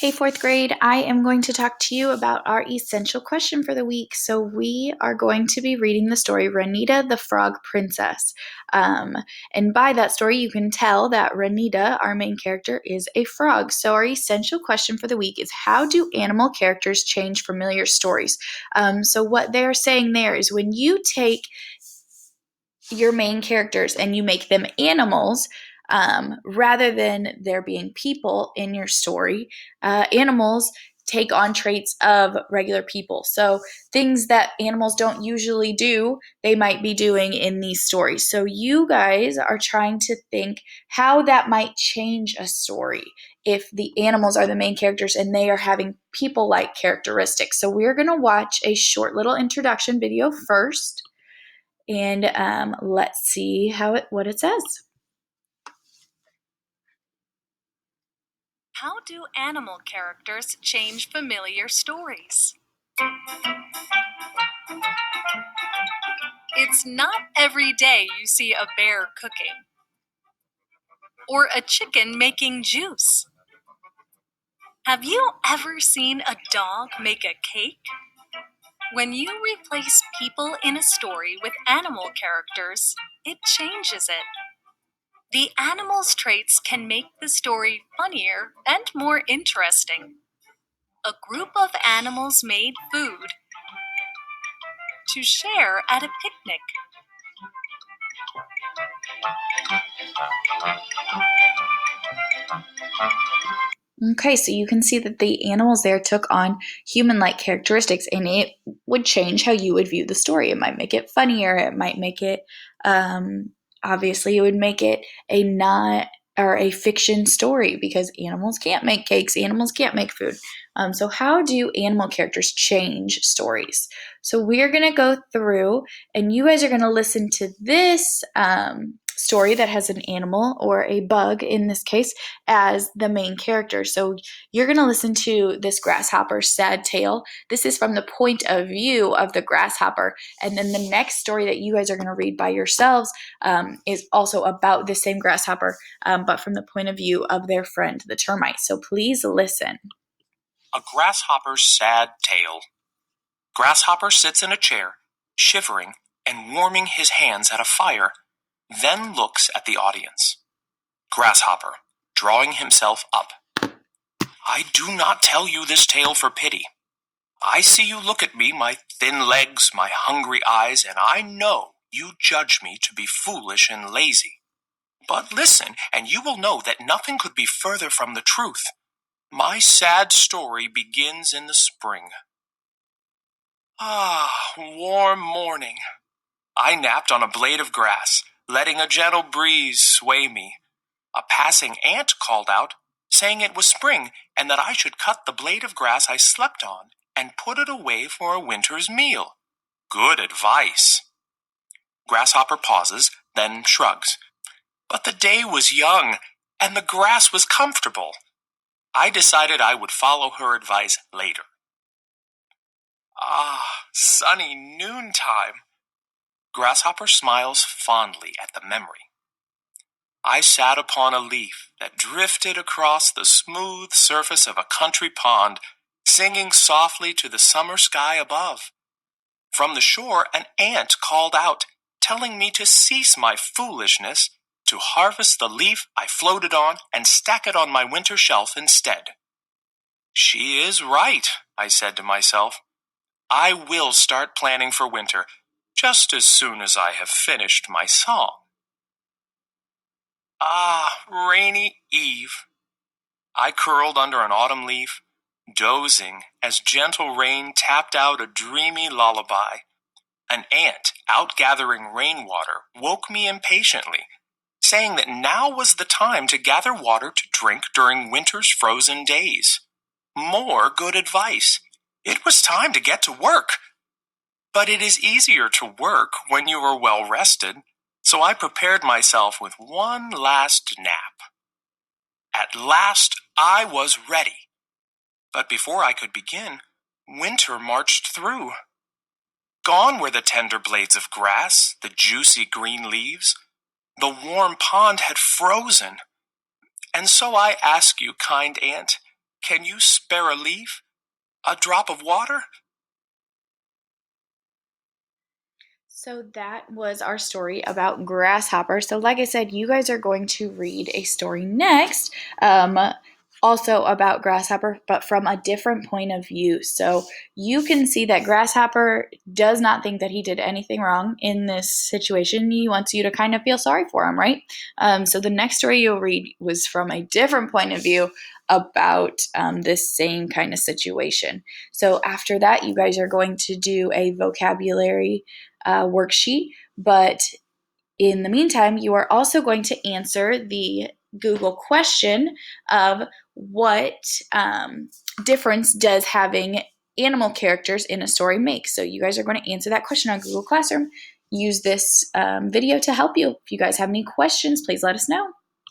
Hey, fourth grade, I am going to talk to you about our essential question for the week. So, we are going to be reading the story Ranita the Frog Princess. Um, and by that story, you can tell that Ranita, our main character, is a frog. So, our essential question for the week is how do animal characters change familiar stories? So, what they're saying there is when you take your main characters and you make them animals, rather than there being people in your story, animals take on traits of regular people. So things that animals don't usually do, they might be doing in these stories. So you guys are trying to think how that might change a story if the animals are the main characters and they are having people-like characteristics. So we're going to watch a short little introduction video first. And let's see what it says. How do animal characters change familiar stories? It's not every day you see a bear cooking or a chicken making juice. Have you ever seen a dog make a cake? When you replace people in a story with animal characters, it changes it. The animal's traits can make the story funnier and more interesting. A group of animals made food to share at a picnic. Okay, so you can see that the animals there took on human-like characteristics, and it would change how you would view the story. It might make it funnier. It might make it, obviously, it would make it a not or a fiction story because animals can't make cakes. Animals can't make food. So how do animal characters change stories? So we're gonna go through, and you guys are gonna listen to this story that has an animal or a bug in this case as the main character. So you're going to listen to this grasshopper's sad tale. This is from the point of view of the grasshopper. And then the next story that you guys are going to read by yourselves is also about the same grasshopper, but from the point of view of their friend, the termite. So please listen. A Grasshopper's Sad Tale. Grasshopper sits in a chair, shivering and warming his hands at a fire, then looks at the audience. Grasshopper, drawing himself up. I do not tell you this tale for pity. I see you look at me, my thin legs, my hungry eyes, and I know you judge me to be foolish and lazy. But listen, and you will know that nothing could be further from the truth. My sad story begins in the spring. Ah, warm morning. I napped on a blade of grass, letting a gentle breeze sway me. A passing ant called out, saying it was spring and that I should cut the blade of grass I slept on and put it away for a winter's meal. Good advice. Grasshopper pauses, then shrugs. But the day was young, and the grass was comfortable. I decided I would follow her advice later. Ah, sunny noontime. Grasshopper smiles fondly at the memory. I sat upon a leaf that drifted across the smooth surface of a country pond, singing softly to the summer sky above. From the shore, an ant called out, telling me to cease my foolishness, to harvest the leaf I floated on and stack it on my winter shelf instead. She is right, I said to myself. I will start planning for winter, just as soon as I have finished my song. Ah, rainy eve. I curled under an autumn leaf, dozing as gentle rain tapped out a dreamy lullaby. An ant, out gathering rainwater, woke me impatiently, saying that now was the time to gather water to drink during winter's frozen days. More good advice. It was time to get to work. But it is easier to work when you are well rested, so I prepared myself with one last nap. At last I was ready. But before I could begin, winter marched through. Gone were the tender blades of grass, the juicy green leaves. The warm pond had frozen. And so I ask you, kind ant, Can you spare a leaf? A drop of water? So that was our story about Grasshopper. So like I said, you guys are going to read a story next, also about Grasshopper, but from a different point of view. So you can see that Grasshopper does not think that he did anything wrong in this situation. He wants you to kind of feel sorry for him, right? So the next story you'll read was from a different point of view about this same kind of situation. So after that, you guys are going to do a vocabulary worksheet, but in the meantime, you are also going to answer the Google question of what difference does having animal characters in a story make? So you guys are going to answer that question on Google Classroom. Use this video to help you. If you guys have any questions, please let us know.